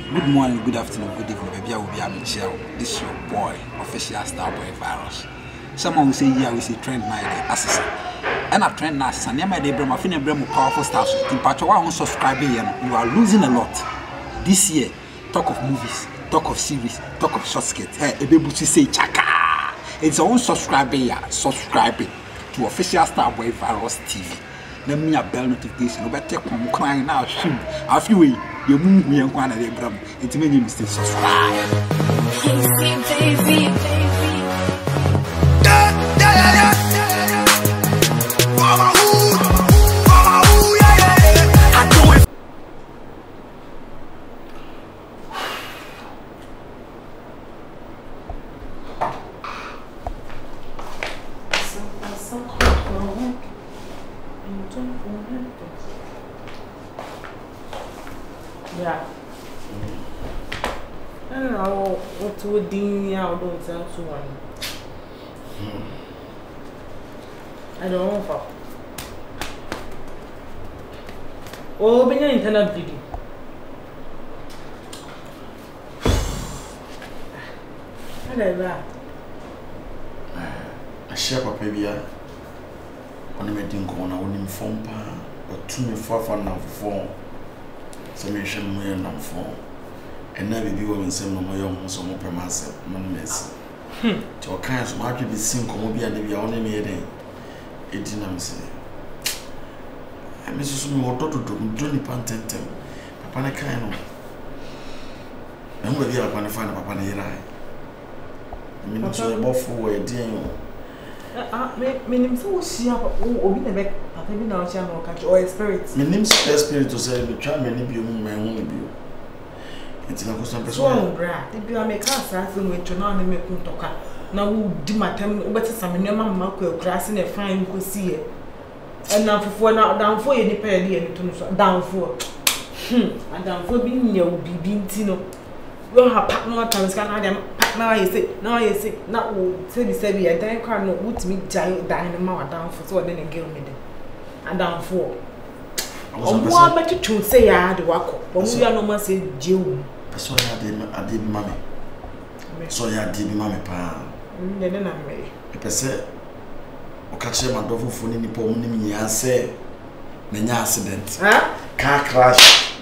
Good morning, good afternoon, good evening, baby. I will be Michelle. This is your boy, official Starboy Virus. Someone will say, yeah, we say trend night, assassin. And a trend night, and near my day, I'm feeling more powerful stars. In Pachawa, who subscribe here, you are losing a lot. This year, talk of movies, talk of series, talk of short skits. Hey, a baby to say, chaka. It's our own subscriber here, subscribing to official Starboy Virus TV. Let me a bell notification. No better come crying now. Shoot, I feel you move me and one of them. It's many mistakes. Subscribe. Yeah. I don't know what to do now. Don't tell someone. I don't know for. Oh, when you internet video. Whatever. I share papa bia. On the meeting corner, on him phone pa, or 2 4 now for. So me share me na phone. And now baby woman say no more young so more permanent man mess. To kind so much be seen come be and be only me then. E dinam say. I miss so me odo do ni pantentem. Papa na kan no. Na mo be papa na fa na papa na yira. Me no so e bofo we din me nim so shia obi na be papa bi na o chia no catch or spirit. Me nim spirit to say me try me ni bi mu me hu ni bi. It's not custom person. So, bra, the be make us as we to na me kun toka. Na wo di matem wo beti sam ne mama ko akura na fine ko see e. And na fofo na danfo ye ni pa ye ni to no so danfo. And danfo bi nya wo bibi nti no. We ha pak no atan ska na dem pak na ye say na wo se bi e dan kwa no wutimi jai dan ne ma wa danfo so de ne girl me de. And danfo. Omo abetutu say ya de wako. Omo ya no ma say jewu. So ya de mami. So ya de mami pa. Ne na me. Pese o ka che madofo foni ni po mu ni nya se menya accident. Car crash.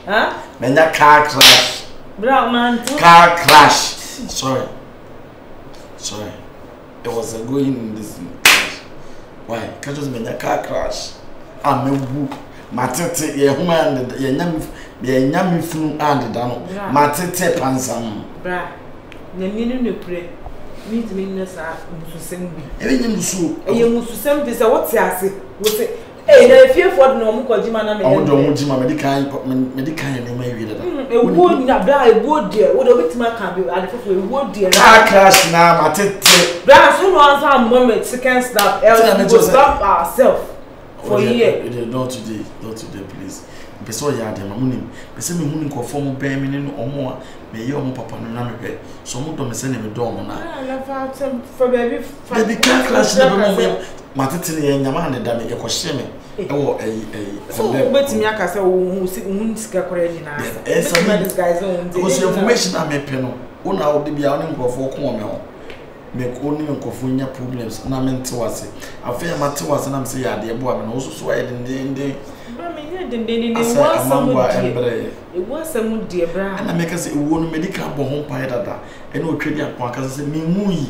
Menya car crash. Bra man. Car crash. Sorry. It was going in this why? Can't just menya car crash. Amewu matete ye huma ye nyam funu and dano matete pansam bra nyani no nepre meet me nessa mususem bi e musu e mususem bi se what ase wo se e na efiefo no mo kwajima na me o do mo jima medical ne ma wi dada e wo nya bra e wo de wo do bitima kan bi adefofo e wo de car crash na matete bra so no answer moment second stop else we stop ourselves for year not today please person ya dem amunim person me hunu nkofo mo ben me ne omo a me ye omo papa no na me hwe so mo do me se ne me do omo na na fa for baby car crash na be mo matete ne nyama ne da me ye ko hye me e wo so betimi aka se wo sika kore ni na this guys on because information na me pe no una wo de bia wo ne nkofo ko me ho me ko ni nkofo nya problems na me nte wase afa ya mate wase na me se ya de ebo a me no so so ya de it was some dear bra. And I make us a woman medical home pie dada, and no trade up because me mui.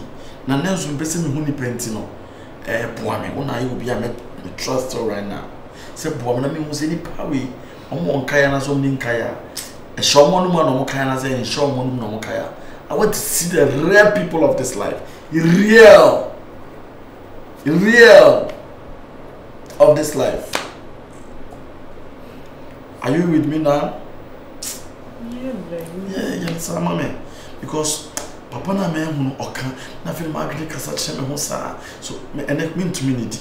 Na Nelson person who pentino. Poame, when I will be a trust right now. Say, Poamana means any power. On Kayana, so mean Kaya. A shaman woman no Kayana, and shaman no Kaya. I want to see the rare people of this life. Real of this life. Are you with me now? Yeah, sir, mommy. Because Papa na me hunu oka na feel magri kasa che me ho sa. So me ene me ntumi nidi.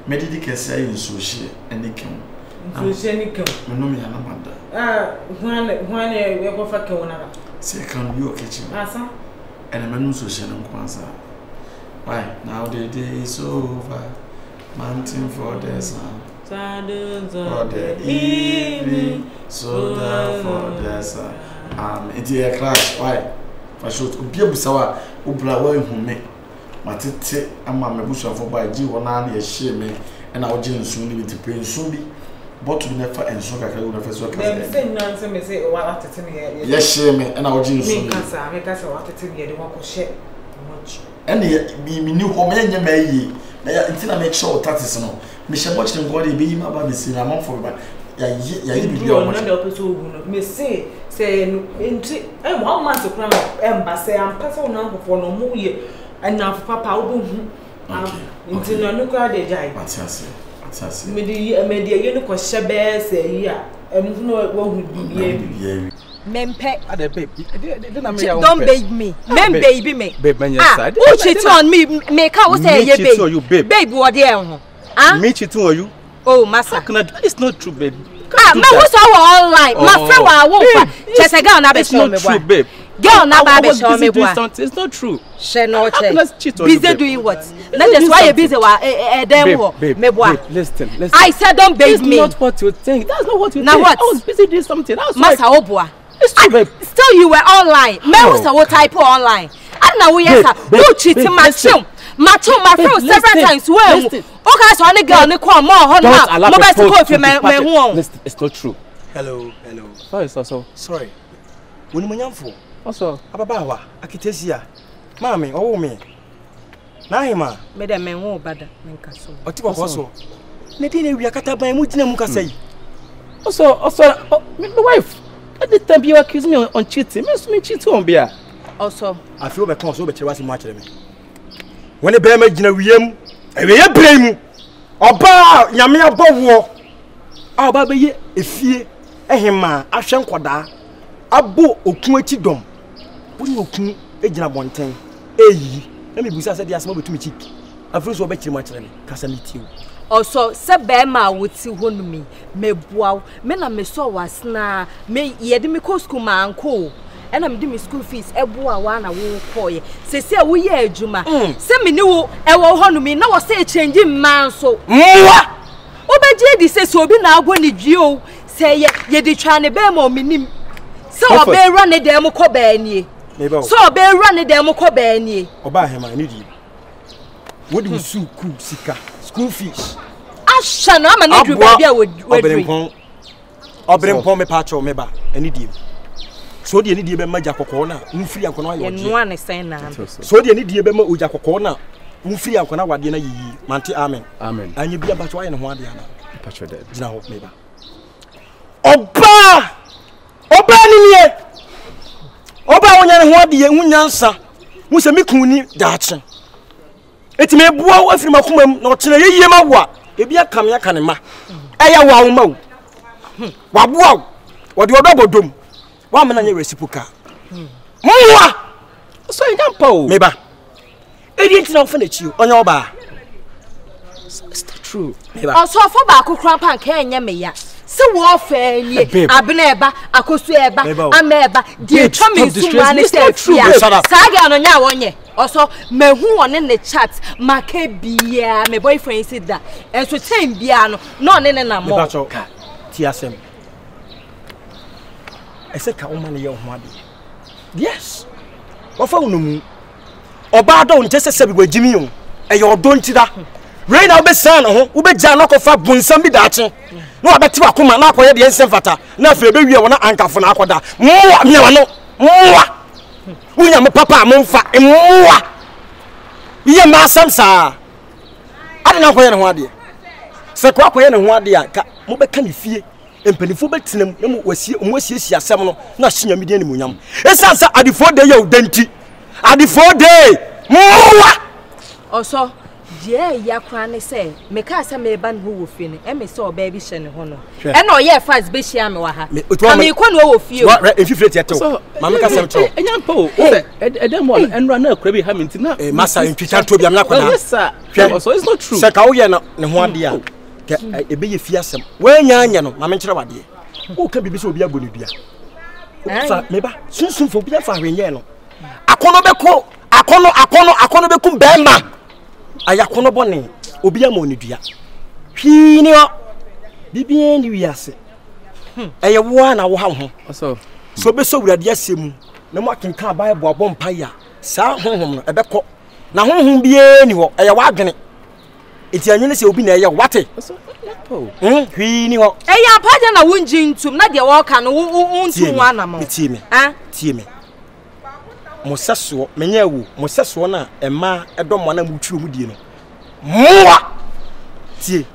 Me didi kese ayi nso hye ene kem. Nso hye ni kem. Me no me ya na manda. Hwan e ko fa ke wona. Say can you okay chi. Asa. Ene me nso hye no nko ansa. Why? Now the day is over. Mountain for the sun. For the evening, so for the sun. It's a class. Why? I should be able to say, Ubla, who me. Matete, and my bush of by G1 a shame, and our gin soon be to pay soon be. But we never and so I would have first work. Say, what after me? Yes, shame, and our gin soon. Make us what to me, the one who share much. And me knew how many may until I make sure that is no. Michelle watching body be my baby, see, I'm on for my. Me say, I'm 1 month to crown, say, I'm passing on for no more year, and now for Papa will until no crowd a giant. Media unicorn shabby say, yeah, and no, it won't be. Mempe, don't babe me. Men baby me. Babe, man, who cheat on me? Make out say, you babe. Babe, what there? Me cheat on you. Oh, Massa. It's not true, babe. Man, what's all right? My friend, I won't. Just a girl, not it's not true, babe. Girl, not baby, show me what. It's not true. She no cheat on you. Busy doing what? That's why you're busy. Babe, listen. I said don't babe me. That's not what you think. That's not what you think. Now what? I was busy doing something. That's Massa Obua. It's true, babe. Still, you were online. Man, what's what type of online? I know we are. Who cheating my chum? My friend several times. Well, okay, so any girl, call more. It's not true. Hello. Sorry, so. Sorry. When you for? Also, Ababawa, Akitesia. Mammy, oh me. Naima. Madam, men won't bother. What you also? Nadine, we are cut up by Mutina Mukasay. Also, my wife. At the time you accuse me on cheating, me cheat on beer. Also, I feel my console, but you was much of me. When a bear made in a realm, a real blame. Oba, Yamia Bowo. Oh, baby, if ye, a hema, a shankwada, a bo okumeti dom. When you come, a jana one thing. Eh, let me be said, yes, mobile to me cheek. I feel so better much than me, Casanity. Also, Sabema would see one me bow, men and me saw was na, me yedimico school man co. And I'm doing school fees, a boy, one I will call you. Say, we are Juma. Send me new, I will honor me. Now I say changing man so. Obey says so be now when you say, ye de trying to bear more minim. So be run a demo cobany. So be run a demo cobany. Oba him, I need you. What do you sue cool sika? School fees. I shall not manage to be Obrim Pome Pacho Meba, and need you. So the need be Maja Corner, Mufri and Kona, one is saying so the need be Uja Corner, Mufri and Kona, Wadina, Manti Amen. Amen. And you be about why and Wadiana. Patch your dead. Now, maybe. Oba! Oba Niye! Oba Wadi, Unyansa, Musamikuni, Dachin. It may blow from a woman, not in a yamawa, if you come here, Kanema. Aya wow, wow, what do you double doom? 1 minute reciprocal. So you can't pull. Maybe. It didn't know finish you on your bar. It's not true. Also, for Baku Cramp and Kenya Maya. So warfare, Abneba, Akosueba, Ameba, dear Tommy, it's not true. Saga on now on ye. Also, me who on in the chat, Make Bia, my boyfriend said that, and so same piano, not in a more. TSM. I said, come on, young one. Yes. What for no? Oba don't just say we Jimmy, and you don't see that. Rain out the sun, who be Janoko for Bunsambi Dachi. No, I bet you are coming up with the Ensemfata. Nothing, baby, you want to anchor for Nakoda. More. We are papa, Monfa, and more. We are my sons, sir. I don't know where one dear. So, crop and one dear, Mobe can you fear? And Pennyful Bettinum was here, almost yes, seminal, not senior median munam. It's answer at the 4 day, you denti. At the 4 day, more. Also, dear Yakran say, make us a man who will finish, and me saw baby shen honor. And no, yeah, fast Bishiamaha. I mean, one of you, if you fit yet, Mamma Central, and young Poe, and then one, and run a crabby Hamilton, a massa in Pitan to be a Nakana. So it's not true. Sakaoyana, and one dear. A be fearsome. When Yano, Mamma Travadi. Who can be so be a good idea? Maybe soon for be a fire in Yano. I can't become Bamba. I akono bone obi amoni dua hwini o bibia ni wiase eye wo na wo ha ho so so be so wurade asem na mo akenka Bible abom paya saa honhom no ebekọ na honhom bie ni ho eya wadwene eti anwene se obi na eya wate hwi ni ho eya apaja na wunji ntum na de wo ka no untum wana ma tie me moseso menye wu moseso na ema edom na mutwi mu die no moa tie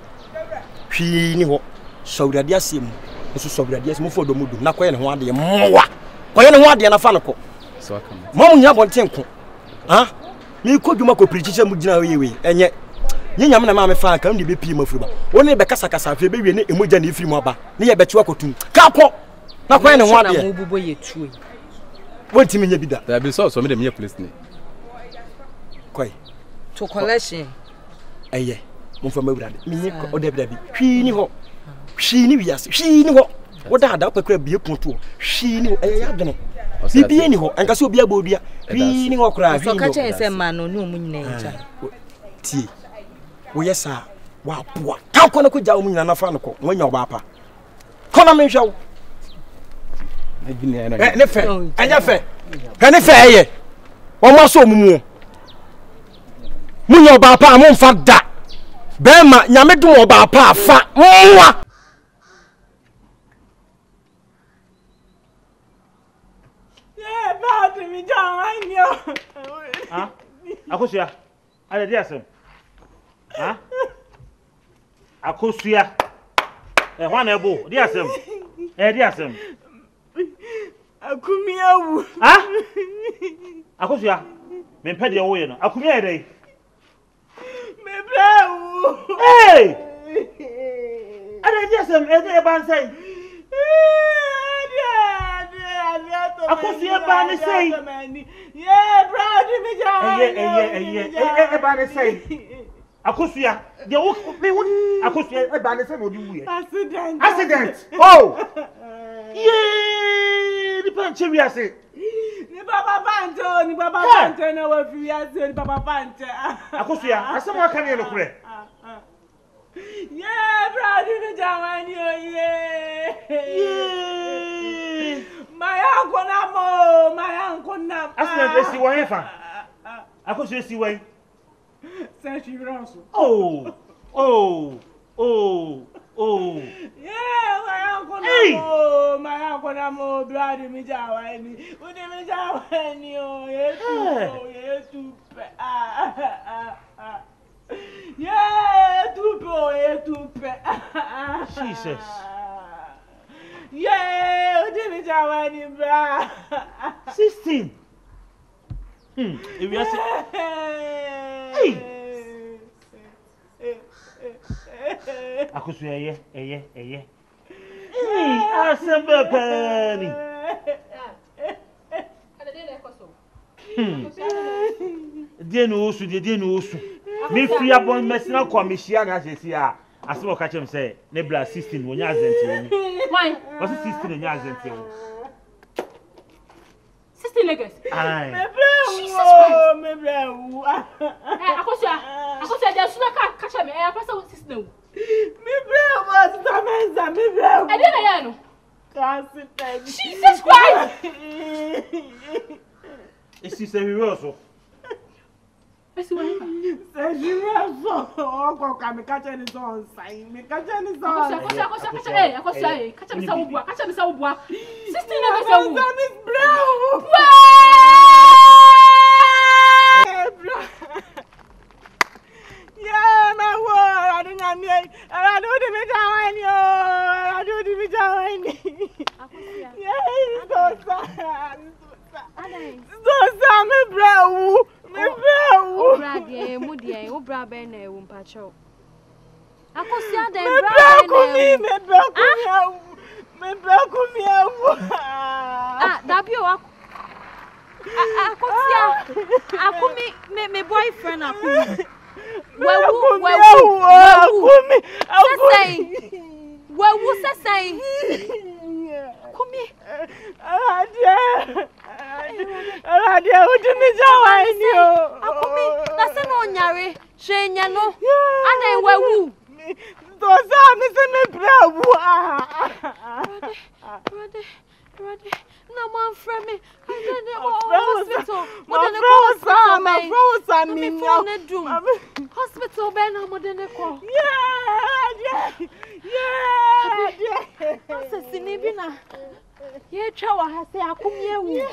hwi ni ho so wurade asem so so wurade asem fo dom dum na koye ne ho ade moa koye ne ho ade na fa no ko so aka mamu nya bonten ko ha mi ko dwuma ko prichiche mu gina we enye nyanyam na ma me fa kan de be pie mafuru ba woni be kasa kasa fe be wie ne emoja na ifiri mu aba ne ye be chiwa kotum ka ko na koye ne ho ade na mu bubo ye tuwe wonti me nya bida da be so me de me police ni koy to collection eye mo fa mawurade me ni o de bi hwi ni ho hwi ni wiase hwi ni ho wo da da pakra bie ponto hwi ni ho eye ya dwene bibie ni ho anka se obi abodua hwi ni ho kra hwi so ka chen se ma no ni omu nyina ncha tie wo yesa wa boa ka ko na ko ja omu nyina na fa no ko wanya oba pa ko na me hwa ne fe anya fe ka ne fe eye wo mo so omumu munya oba pa mo mfa da be ma nyame dum oba pa afa mwa Ah, Akosia. Ale dia sem. Ah? Akosia. Wan ebo, dia sem. Dia sem. Akumiawu. Ah? Akosia. Me pede wo ye no. Akumia dey. Me brawu. Hey! Ale dia sem, e ban say. Akosia ba ne say. Yeah, brother, me ja. E ba ne say. Akosia, de wo me wo Akosia e ba ne say no di wu ye. Accident. Oh. Yeah, ni panche wi ase. Ni baba pancho na wa fi ase ni baba pancho. Akosia, asem aka ne no kure. Yeah, brother, me ja wani o yeah. My uncle na. Accident esi wo hefa. Akosia esi wo. Say she also. Oh. Yeah, my uncle na mo brother mi ja wani. Udi mi ja wani o yetu. Yeah, yetu. Jesus. Yeah, udi mi ja wani bra. 16. If you say Akosia eye. Asembe pani. Die no osu. Me free abon mesina komishia na jesia. Asemo ka chem say ne bla 16 wonya azenti woni. Why? Was 16 wonya azenti woni. 16 Lagos. Ai. Me bravo. Akosia dia suna ka catch me. Akosia 16 no. Me bravo, Tamenza, me bravo. I didn't know. Jesus Christ. Esi se wiwe oso. Esi wa. Se wiwe so. Oko ka me catch any son sai. Me catch any son. Akosia, catch me sa ubua. 16 Lagos. Me bravo. Yeah, my word. I don't know. I do the me yo. I do the me yeah, so sad. So sad, me bravo. Brother, mudie, o bra be na e wo mpacho. Akosia den bra be na. Me bra Ah, dabio Akosia. Akumi me boyfriend akumi. Wewu sesai. Kumi. Adia, udi mi jawa ni o. Akumi, na se no nyare, hwenya no. Ana wewu. To sa mi se me bravo. Brother. Ready? No man from me. I don't know hospital. Hospital ben no more than a call. Yeah. Assassinina. Yeah, Chowa has said I come here.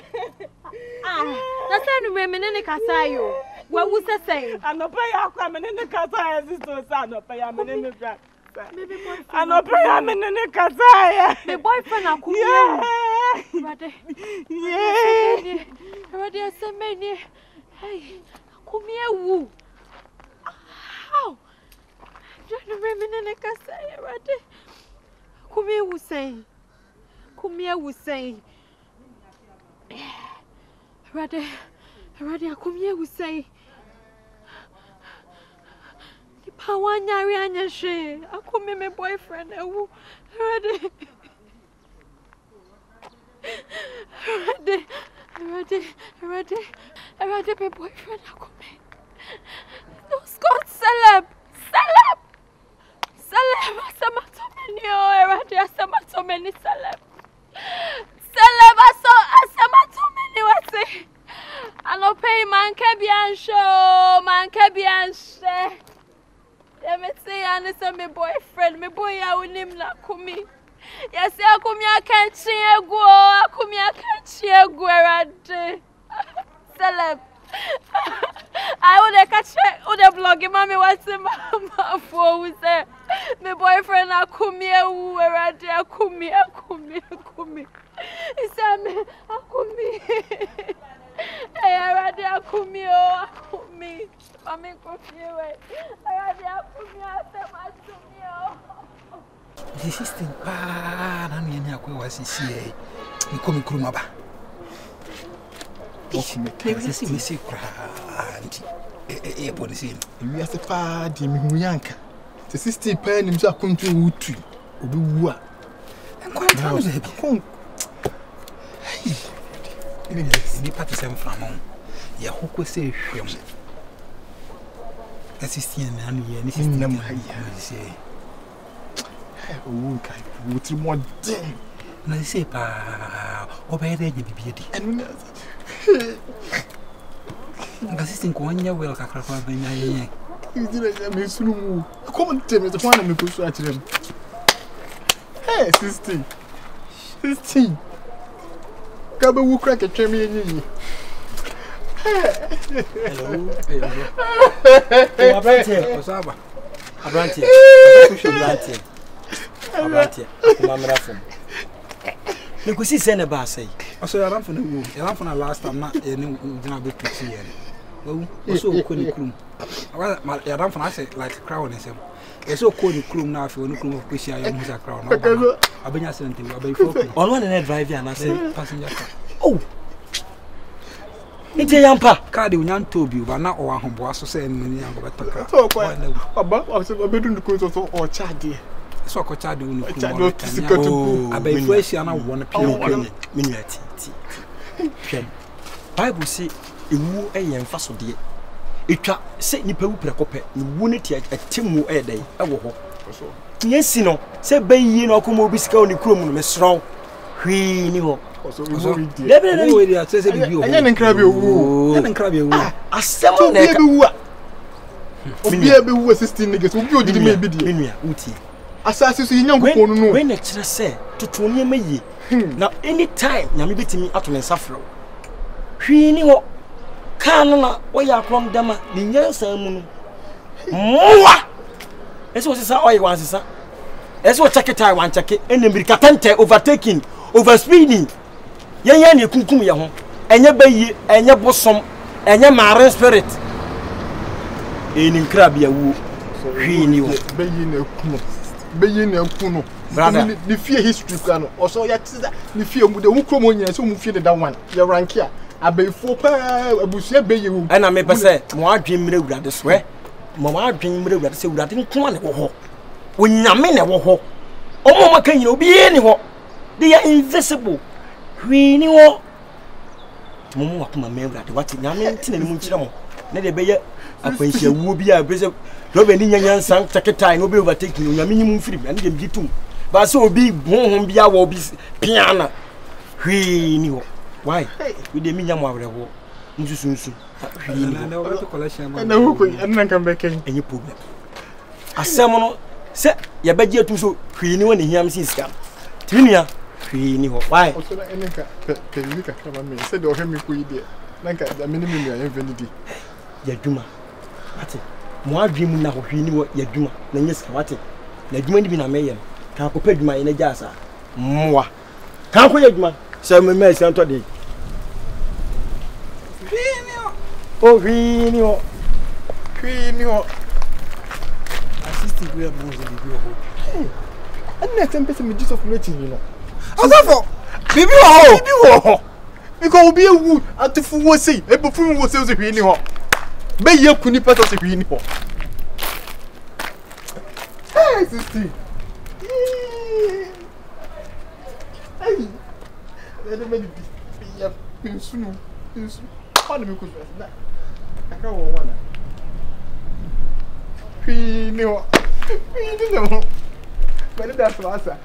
That's any women in the Casayo. What was I saying? I'm not paying our coming in the Casaya, sister, son of Payaman in the back. I'm not paying in the Casaya. The boyfriend, I come here. Ready, I said, many. Hey, come here, woo. How? Just the women in the Casaya, ready? Come here, who say? Come here, who say? Ready, I come here, who say? The power nyari she. I come here, my boyfriend. Ready, my boyfriend. I come here. Those God celeb. Asamatomeni, ready, asamatomeni celeb. Celeb, asamatomeni, what's it? I no pay man kebian show, Let me say, and it's my boyfriend, my boy, I will name la kumi. Yes, I come here, can't see a go, celeb. I would catch the blog, mommy, what's the mama for? Say, my boyfriend, I come here, where I dare come here. He said, I come here. Hey, I rather come here, Mammy, come here. I rather come here, The system, was here. You come in Krumaba. We see a policy. We are the party, Miyanka. The system pen himself come to Woodtree. Ubuwa. And quite how is it? Any party from home. Yahoo say, assisting and this is number. Say, oh, would you want them? No, say, pa, obey the beauty. And assisting Konya will crack in my you didn't miss you. Come and tell me the one and push at them. Hey, sister. Come and crack a champion. Hello. You could see Senna Bassay. Also, I ran from the room. I ran from the last time, not any big picture. Oh, so cool. I ran from I like a crown. It's so cool now if you want to come up with a crown. I've been asking to on one and drive and I say passenger car. Oh, it's a yampa. Cardi Unyan told you, but not our home was so saying, about a bedroom or charge. So I could do I bet fresh and I want to minute. Bible say, you woo a young fossil dear. It said Nipper Precope, you wouldn't yet a Timu a day. Yes, you know, said Bay, you know, come over Bisco, the crew, Miss Strong. We knew. Also, and then crab you, and crab you. I said, who assisting niggas who did maybe the Uti. Assassin, young woman, when it said to Tony May. Now, any time, Yami beat me out on a saffron. We knew Canna, why are from Dama, the young sermon. Moa! That's what I want, sir. That's what I want, and the Bricatante overtaking, overspeeding. Yan, you can come here, and your bay, and your bosom, and your marine spirit. In Crabia woo, we knew. Beyin Kuno, brother, the fear history can also yet the fear with the Ucromonia, so move that one. Your rank here. I be 4 a bush, and I may say, more dream brother swear. Mamma dream brother say that in one when you mean a war. Oh, can you be anywhere? They are invisible. We knew Mamma, my member, what in Yamin and Muchamo. Let it be a pension will be a preserve. Robin Yan sang take a time will be overtaking you, a minimum free and give you two. But so big, won't be our piano. hwee ni ho why we dey minya mo awre ho nsusunsu hwee ni na o to collection ma na wo ko na kan be kan any problem asem no se ye beje atu so hwee ni woni hiam sisika tinia hwee ni ho why o so na enka pe ni ka kama me se de o hemi ko ide na ka da me ni me ya venidi ya dwuma ate mo adwe mu na ho hwee ni wo ya dwuma na nyesa wate na dwuma ni bi na meyem kan ko pa dwuma ye na jasa mwa kan ko ya dwuma se me me se anto de oh hwee ni ho assistant we are most of the people and next time person me Jesus of waiting you know asafo bibi wo because obi ewu atufu wo sei ebufu wo sei so hwee ni ho be ye kuni person so hwee ni ho hey sister hey let me be ya pensunu on me ko na aka wo wana hwee ni ho but that's what I said.